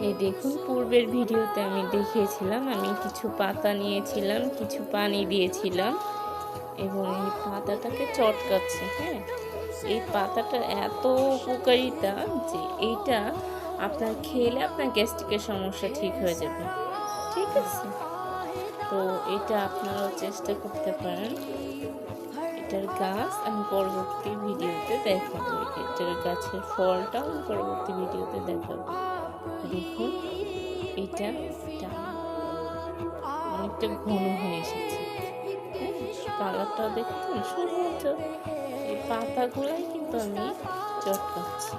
এই দেখুন, পূর্বের ভিডিওতে আমি দেখিয়েছিলাম আমি কিছু পাতা নিয়েছিলাম, কিছু পানি দিয়েছিলাম এবং এই পাতাটাকে চটকাচ্ছি। হ্যাঁ, এই পাতাটার এত উপকারিতা যে এইটা আপনার খেলে আপনার গ্যাস্ট্রিকের সমস্যা ঠিক হয়ে যাবে। ঠিক আছে, তো এটা আপনারাও চেষ্টা করতে পারেন। এটার গাছ আমি পরবর্তী ভিডিওতে দেখাবো, এটার গাছের ফলটাও আমি পরবর্তী ভিডিওতে দেখাবো। দেখুন, এটা অনেকটা ঘন হয়ে এসেছে। হ্যাঁ, কালারটা দেখুন, শুধুমাত্র এই পাতাগুলাই কিন্তু আমি চটকাচ্ছি।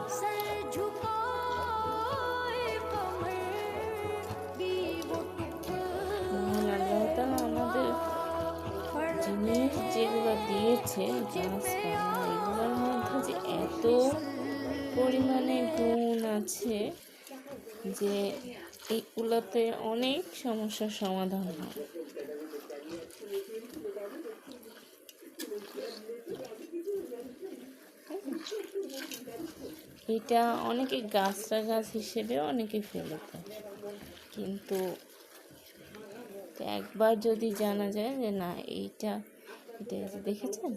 আল্লাহ তাআলা আমাদের জিনিস যেগুলো দিয়েছে, গাছপালা, এগুলোর মধ্যে যে এত পরিমাণে গুণ আছে যে এইগুলোতে অনেক সমস্যার সমাধান হয়। এটা অনেকে গাছটা গাছ হিসেবে অনেকে ফেলে দেয়, কিন্তু একবার যদি জানা যায় যে না এটা এটা দেখেছেন,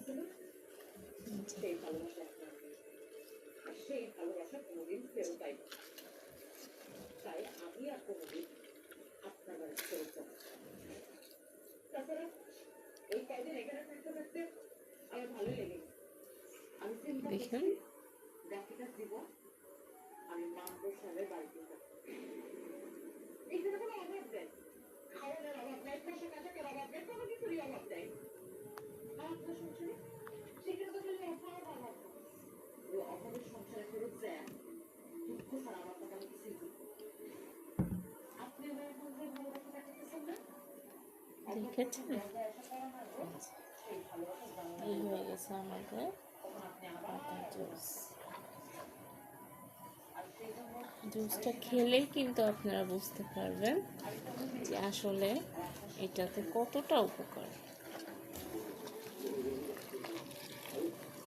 দেখুন দেখেছেন, এই হয়ে গেছে আমাদের পাতার জুস। জুসটা খেলেই কিন্তু আপনারা বুঝতে পারবেন যে আসলে এটাতে কতটা উপকার।